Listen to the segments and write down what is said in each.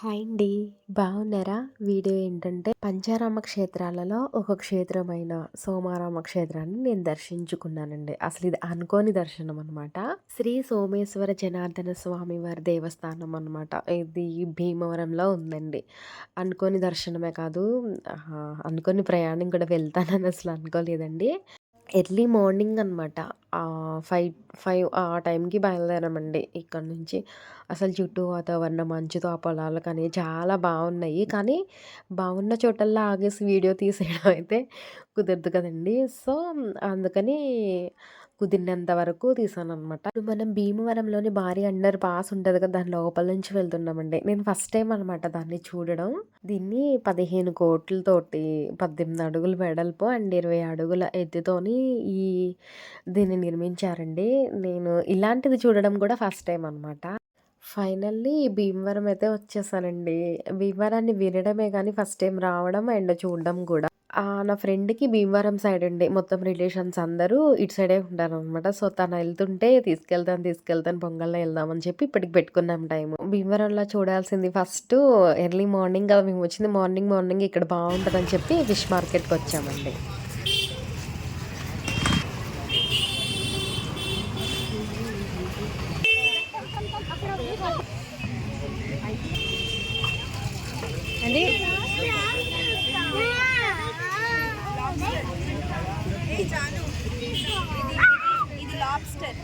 Hi అండి. బాగున్నారా? Video ఏంటంటే పంచారామ క్షేత్రాలలో ఒక క్షేత్రమైన సోమారామ క్షేత్రాన్ని నేను దర్శించుకున్నానండి. అసలు ఇది అనుకోని దర్శనం అనమాట. శ్రీ సోమేశ్వర జనార్దన స్వామి వారి దేవస్థానం అనమాట. ఇది భీమవరంలో ఉందండి. అనుకోని దర్శనమే కాదు, అనుకోని ప్రయాణం కూడా వెళ్తానని అసలు అనుకోలేదండి. ఎర్లీ మార్నింగ్ అనమాట. 5 ఆ టైంకి బయలుదేరామండి ఇక్కడి నుంచి. అసలు చుట్టూ వాతావరణం, మంచుతో ఆ పొలాలు కానీ చాలా బాగున్నాయి. కానీ బాగున్న చోటల్లో ఆగేసి వీడియో తీసేయడం అయితే కుదరదు కదండీ. సో, అందుకని కుదిరినంత వరకు తీసాననమాట. ఇప్పుడు మనం భీమవరంలోని భారీ అండర్ పాస్ ఉంటది కదా! దాని లోపల నుంచి వెళ్తున్నామండి. నేను ఫస్ట్ టైమ్ అనమాట దాన్ని చూడడం. దీన్ని 15 కోట్లతోటి 18 అడుగుల వెడల్పు అండ్ 20 అడుగుల ఎత్తుతోని ఈ దీన్ని నిర్మించారండి. నేను ఇలాంటిది చూడడం కూడా ఫస్ట్ టైమ్ అనమాట. ఫైనల్లీ భీమవరం అయితే వచ్చేసానండి. భీమవరాన్ని వినడమే గానీ ఫస్ట్ టైమ్ రావడం అండ్ చూడడం గూడా. నా ఫ్రెండ్‌కి భీమవరం సైడ్ అండి. మొత్తం రిలేషన్స్ అందరూ ఇటు సైడే ఉంటారనమాట. సో, తను ఎళ్తుంటే తీసుకెళ్తాను పొంగల్‌లో ఎళ్దాం అని చెప్పి ఇప్పటికి పెట్టుకున్నాం టైము. భీమవరంలో చూడాల్సింది ఫస్టు ఎర్లీ మార్నింగ్ కదా! మేము వచ్చింది మార్నింగ్ ఇక్కడ బావుంటదని చెప్పి ఫిష్ మార్కెట్‌కొచ్చామండి. అండి ఇది లాబ్స్టర్.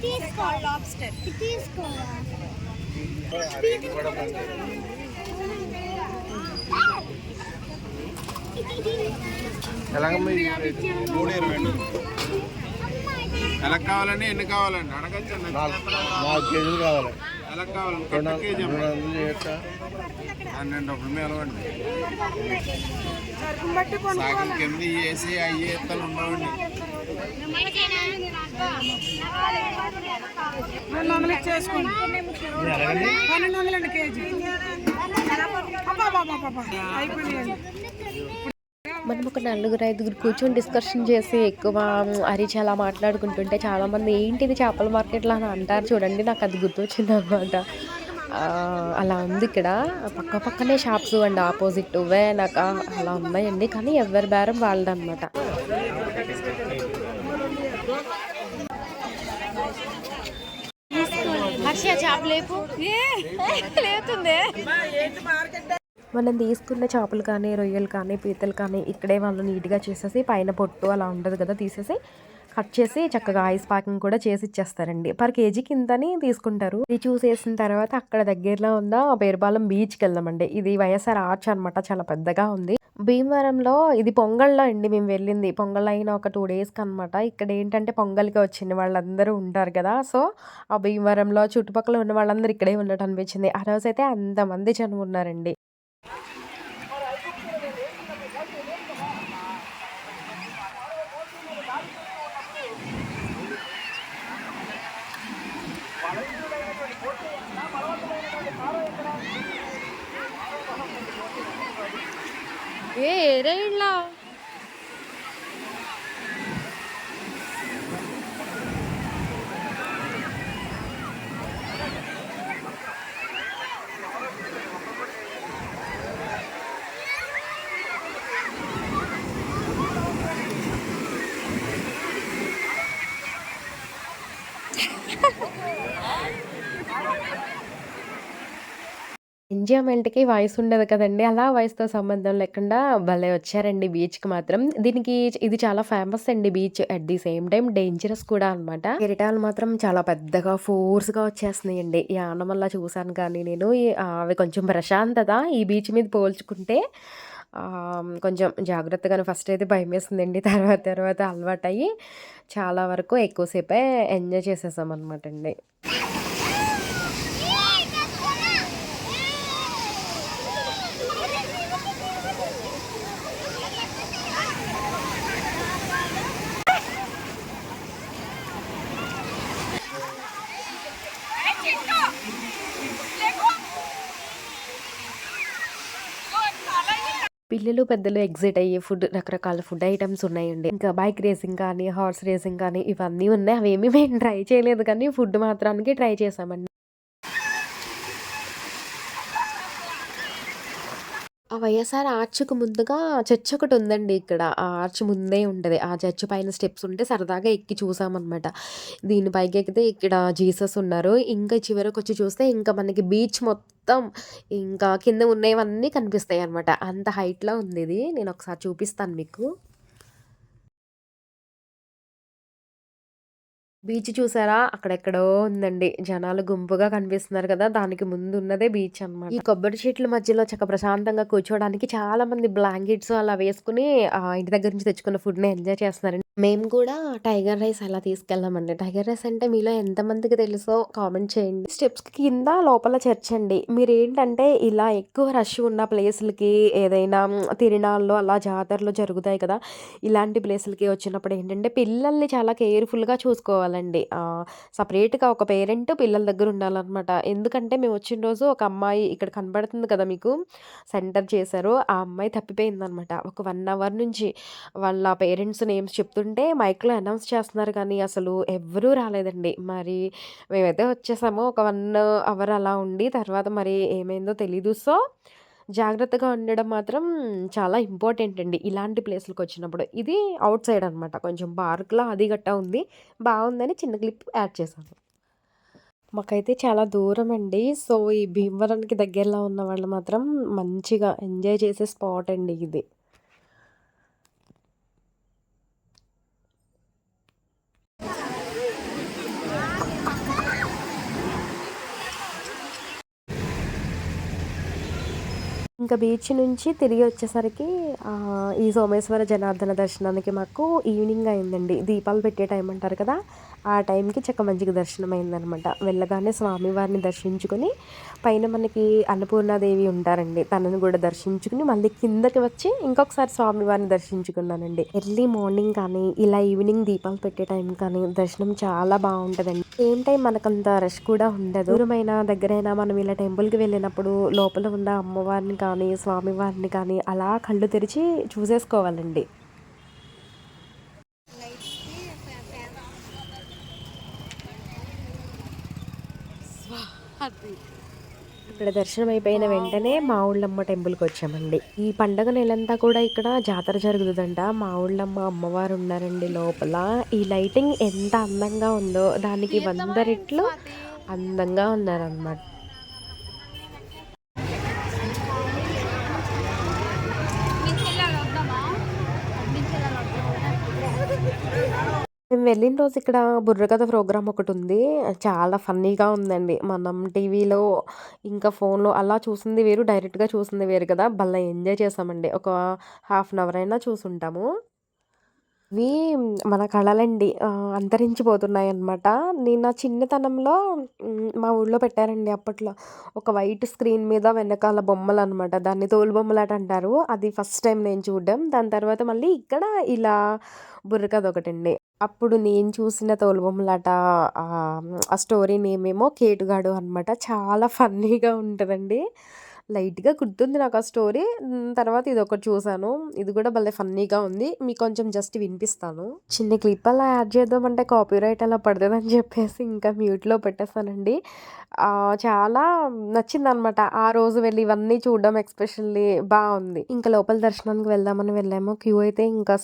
తీసుకో లాబ్స్టర్ తీసుకో. ఎలా కావాలండి? ఎన్ని కావాలండి? అడగచ్చు. 4 కేజీలు కావాలి. ఎలా కావాలండి? 200 చేయొచ్చా? 12 రూపాయలు ఇవ్వండి. సాగం కింద వేసి అయ్యి ఎత్తలు ఉండవండి. 200 ఇచ్చేసుకోండి. 1200 కేజీ అయిపోయింది. మనం ఒక 4, 5 కూర్చొని డిస్కషన్ చేసి ఎక్కువ అరిచి అలా మాట్లాడుకుంటుంటే చాలామంది ఏంటిది చేపల మార్కెట్‌లో అని అంటారు చూడండి. నాకు అది గుర్తొచ్చిందనమాట. అలా ఉంది ఇక్కడ. పక్కనే షాప్స్ అండ్ ఆపోజిట్ వెనక అలా ఉన్నాయండి. కానీ ఎవరి బేరం వాళ్ళదనమాట. మనం తీసుకున్న చేపలు కానీ, రొయ్యలు కానీ, పీతలు కానీ ఇక్కడే వాళ్ళు నీట్‌గా చేసేసి పైన పొట్టు అలా ఉంటది కదా! తీసేసి కట్ చేసి చక్కగా ఐస్ ప్యాకింగ్ కూడా చేసి ఇచ్చేస్తారండి. పర్ కేజీకి ఇంతని తీసుకుంటారు. ఇది చూసేసిన తర్వాత అక్కడ దగ్గరలో ఉన్న పేరుపాలెం బీచ్‌కి వెళ్దామండి. ఇది వైఎస్ఆర్ ఆర్చ్ అనమాట. చాలా పెద్దగా ఉంది. భీమవరంలో ఇది పొంగల్‌లో అండి మేము వెళ్ళింది. పొంగల్ అయిన ఒక 2 డేస్‌కి అనమాట. ఇక్కడ ఏంటంటే పొంగల్‌కి వచ్చిన వాళ్ళందరూ ఉంటారు కదా! సో, ఆ భీమవరంలో చుట్టుపక్కల ఉన్న వాళ్ళందరూ ఇక్కడే ఉన్నట్టు అనిపించింది. ఆ రోజైతే అంతమంది జనం ఉన్నారండి. ఏరేళ్ళ ఎంజాయ్‌మెంట్‌కి వయసుండదు కదండీ! అలా వయసుతో సంబంధం లేకుండా భలే వచ్చారండి బీచ్‌కి మాత్రం. ఇది చాలా ఫేమస్ అండి beach. At the same time dangerous కూడా అనమాట. కెరటాలు మాత్రం చాలా పెద్దగా ఫోర్స్‌గా వచ్చేస్తున్నాయండి. ఈ ఆనమల్ల చూసాను కానీ నేను అవి కొంచెం ప్రశాంతత ఈ బీచ్ మీద పోల్చుకుంటే కొంచెం జాగ్రత్తగానే ఫస్ట్ అయితే భయమేసిందండి. తర్వాత అలవాటయ్యి చాలా వరకు ఎక్కువ సేపే ఎంజాయ్ చేసేసామనమాటండి. పిల్లలు, పెద్దలు ఎగ్జిట్ అయ్యే రకరకాల ఫుడ్ ఐటెమ్స్ ఉన్నాయండి. ఇంకా బైక్ రేసింగ్ కానీ, హార్స్ రేసింగ్ కానీ ఇవన్నీ ఉన్నాయి. అవేమీ మేము ట్రై చేయలేదు కానీ ఫుడ్ మాత్రానికి ట్రై చేసామండి. వైఎస్ఆర్ ఆర్చ్‌కి ముందుగా చర్చ్ ఒకటుందండి ఇక్కడ. ఆ ఆర్చ్ ముందే ఉంటది. ఆ చర్చ్ పైన స్టెప్స్ ఉంటే సరదాగా ఎక్కి చూసామనమాట. దీని పైకెక్కితే ఇక్కడ జీసస్ ఉన్నారు. ఇంకా చివరకొచ్చి చూస్తే ఇంకా మనకి బీచ్ మొత్తం ఇంకా కింద ఉన్నవన్నీ కనిపిస్తాయనమాట. అంత హైట్‌లో ఉందిది. నేనొకసారి చూపిస్తాను మీకు. బీచ్ చూసారా? అక్కడెక్కడో ఉందండి. జనాలు గుంపుగా కనిపిస్తున్నారు కదా! దానికి ముందున్నదే బీచ్ అనమాట. ఈ కొబ్బరి చెట్ల మధ్యలో ప్రశాంతంగా కూర్చోవడానికి చాలా మంది బ్లాంకెట్స్ అలా వేసుకొని ఇంటి దగ్గర నుంచి తెచ్చుకున్న ఫుడ్‌ని ఎంజాయ్ చేస్తున్నారండి. మేము కూడా టైగర్ రైస్ అలా తీసుకెళ్ళామండి. టైగర్ రైస్ అంటే మీలో ఎంతమందికి తెలుసో కామెంట్ చేయండి. స్టెప్స్‌కి కింద లోపల చర్చ్ అండి. మీరేంటంటే ఇలా ఎక్కువ రష్ ఉన్న ప్లేసులకి ఏదైనా తిరునాళ్ళు అలా జాతరలు జరుగుతాయి కదా! ఇలాంటి ప్లేసులకి వచ్చినప్పుడు ఏంటంటే పిల్లల్ని చాలా కేర్‌ఫుల్‌గా చూసుకోవాలండి. సెపరేట్‌గా ఒక పేరెంట్ పిల్లల దగ్గర ఉండాలనమాట. ఎందుకంటే మేము వచ్చిన రోజు ఒక అమ్మాయి ఇక్కడ కనబడుతుంది కదా మీకు సెంటర్ చేశారు. ఆ అమ్మాయి తప్పిపోయిందనమాట. ఒక 1 అవర్ నుంచి వాళ్ళ పేరెంట్స్ నేమ్స్ చెప్తుంటే మైక్‌లో అనౌన్స్ చేస్తున్నారు కానీ అసలు ఎవ్వరూ రాలేదండి. మరి మేమైతే వచ్చేసాము. ఒక 1 అవర్ అలా ఉండి తర్వాత మరి ఏమైందో తెలీదు. సో, జాగ్రత్తగా ఉండడం మాత్రం చాలా ఇంపార్టెంట్ అండి. ఇలాంటి ప్లేస్‌లకొచ్చినప్పుడు. ఇది ఔట్ సైడ్ అనమాట. కొంచెం పార్క్‌లా అది గట్టా ఉంది. బావుందని చిన్న క్లిప్ యాడ్ చేశాను. మాకైతే చాలా దూరమండి. సో, ఈ భీమవరానికి దగ్గరలో ఉన్నవాళ్ళు మాత్రం మంచిగా ఎంజాయ్ చేసే స్పాట్ అండి ఇది. ఇంకా బీచ్ నుంచి తిరిగి వచ్చేసరికి ఈ సోమేశ్వర జనార్దన దర్శనానికి మాకు ఈవినింగ్ అయిందండి. దీపాలు పెట్టే టైం అంటారు కదా! ఆ టైంకి మంచిగా దర్శనం అయిందనమాట. వెళ్ళగానే స్వామివారిని దర్శించుకొని పైన మనకి అన్నపూర్ణాదేవి ఉంటారండి. తనని కూడా దర్శించుకుని మళ్ళీ కిందకి వచ్చి ఇంకొకసారి స్వామివారిని దర్శించుకున్నానండి. ఎర్లీ మార్నింగ్ కానీ ఇలా ఈవినింగ్ దీపాలు పెట్టే టైం కానీ దర్శనం చాలా బావుంటదండి. సేమ్ టైం మనకంత రష్ కూడా ఉండదు. దూరమైన దగ్గరైనా మనం ఇలా టెంపుల్‌కి వెళ్ళినప్పుడు లోపల ఉన్న అమ్మవారిని కానీ, స్వామివారిని కానీ అలా కళ్ళు తెరిచి చూసేసుకోవాలండి. ఇక్కడ దర్శనం అయిపోయిన వెంటనే మావుళ్ళమ్మ టెంపుల్‌కొచ్చామండి. ఈ పండగ నెలంతా కూడా ఇక్కడ జాతర జరుగుతదంట. మావుళ్ళమ్మ అమ్మవారు ఉన్నారండి లోపల. ఈ లైటింగ్ ఎంత అందంగా ఉందో దానికి 100 రెట్లు అందంగా ఉన్నారనమాట. మేము వెళ్ళిన రోజు ఇక్కడ బుర్రకథ ప్రోగ్రామ్ ఒకటుంది. చాలా ఫన్నీగా ఉందండి. మనం టీవీలో ఇంకా ఫోన్‌లో అలా చూసింది వేరు, డైరెక్ట్‌గా చూసింది వేరు కదా! భలే ఎంజాయ్ చేశామండి. ఒక హాఫ్ అన్ అవర్ అయినా చూసుంటాము. ఇవి మన కళలండి. అంతరించిపోతున్నాయన్నమాట. నేను నా చిన్నతనంలో మా ఊళ్ళో పెట్టారండి అప్పట్లో. ఒక వైట్ స్క్రీన్ మీద వెనకాల బొమ్మలనమాట. దాన్ని తోలుబొమ్మలాట అంటారు. అది ఫస్ట్ టైం నేను చూడడం. దాని తర్వాత మళ్ళీ ఇక్కడ ఇలా బుర్రకథ ఒకటండి. అప్పుడు నేను చూసిన తోలుబొమ్మలాట ఆ స్టోరీ నేమేమో 'కేటుగాడు' అనమాట. చాలా ఫన్నీగా ఉంటదండి. లైట్‌గా గుర్తుంది నాకు ఆ స్టోరీ. తర్వాత ఇదొకటి చూసాను. ఇది కూడా భలే ఫన్నీగా ఉంది. మీకు కొంచెం జస్ట్ వినిపిస్తాను. చిన్న క్లిప్ అలా యాడ్ చేద్దామంటే కాపీరైట్ అలా పడతదని చెప్పేసి ఇంకా మ్యూట్‌లో పెట్టేసానండి. చాలా నచ్చిందనమాట. ఆ రోజు వెళ్ళి ఇవన్నీ చూడడం ఎస్పెషల్లీ బావుంది. ఇంకా లోపల దర్శనానికి వెళ్దామని వెళ్ళాము. క్యూ అయితే ఇంకా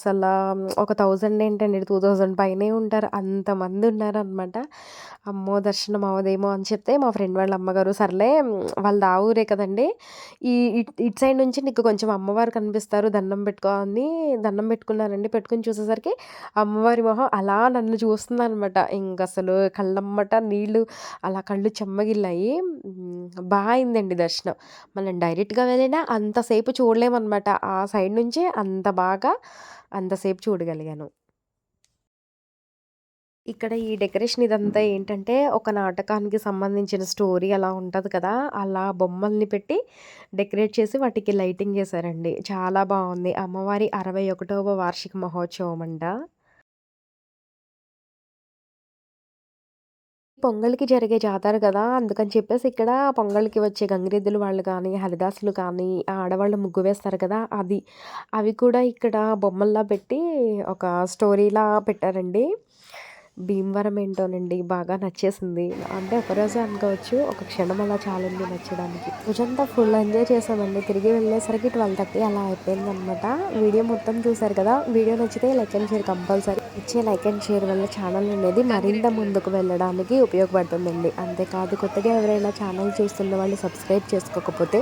ఒక 1000 ఏంటండి 2000 పైనే ఉంటారు. అంతమంది ఉన్నారనమాట. అమ్మో! దర్శనం అవ్వదేమో అని చెప్తే మా ఫ్రెండ్ వాళ్ళ అమ్మగారు సర్లే వాళ్ళది ఆ ఊరే కదండీ! ఇటు సైడ్ నుంచి నీకు కొంచెం అమ్మవారు కనిపిస్తారు దండం పెట్టుకో అని దండం పెట్టుకున్నానండి. పెట్టుకొని చూసేసరికి అమ్మవారి మొహం అలా నన్ను చూస్తుందనమాట. ఇంకసలు కళ్ళమ్మట నీళ్ళు అలా కళ్ళు చెమ్మగిల్లాయి. అయిందండి దర్శనం. మనం డైరెక్ట్‌గా వెళ్ళినా అంతసేపు చూడలేమనమాట. ఆ సైడ్ నుంచి అంతసేపు చూడగలిగాను. ఇక్కడ ఈ డెకరేషన్ ఇదంతా ఏంటంటే, ఒక నాటకానికి సంబంధించిన స్టోరీ అలా ఉంటది కదా! అలా బొమ్మల్ని పెట్టి డెకరేట్ చేసి వాటికి లైటింగ్ చేశారండి. చాలా బావుంది. అమ్మవారి 61వ వార్షిక మహోత్సవం అంట. పొంగల్‌కి జరిగే జాతర కదా! అందుకని చెప్పేసి ఇక్కడ పొంగల్‌కి వచ్చే గంగిరెద్దులు వాళ్ళు కానీ, హరిదాసులు కానీ, ఆడవాళ్ళు ముగ్గు వేస్తారు కదా! అది. అవి కూడా ఇక్కడ బొమ్మల్లా పెట్టి ఒక స్టోరీలా పెట్టారండి. భీమవరం ఏంటోనండి బాగా నచ్చేసింది. అంటే ఒకరోజే అనుకోవచ్చు, ఒక క్షణం అలా చాలండి నచ్చడానికి. రోజంతా ఫుల్ ఎంజాయ్ చేసామండి. తిరిగి వెళ్ళేసరికి 12:30 అలా అయిపోయిందనమాట. వీడియో మొత్తం చూసారు కదా. వీడియో నచ్చితే లైక్ అండ్ షేర్ కంపల్సరీ. ఇచ్చే లైక్ అండ్ షేర్ వల్ల ఛానల్ అనేది మరింత ముందుకు వెళ్ళడానికి ఉపయోగపడుతుందండి. అంతేకాదు కొత్తగా ఎవరైనా ఛానల్ చూస్తున్న వాళ్ళు సబ్స్క్రైబ్ చేసుకోకపోతే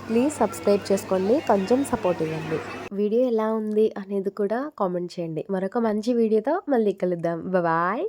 ప్లీజ్ సబ్స్క్రైబ్ చేసుకోండి. కొంచెం సపోర్ట్ ఇవ్వండి. వీడియో ఎలా ఉంది అనేది కూడా కామెంట్ చేయండి. మరొక మంచి వీడియోతో మళ్ళీ కలుద్దాం. బాయ్.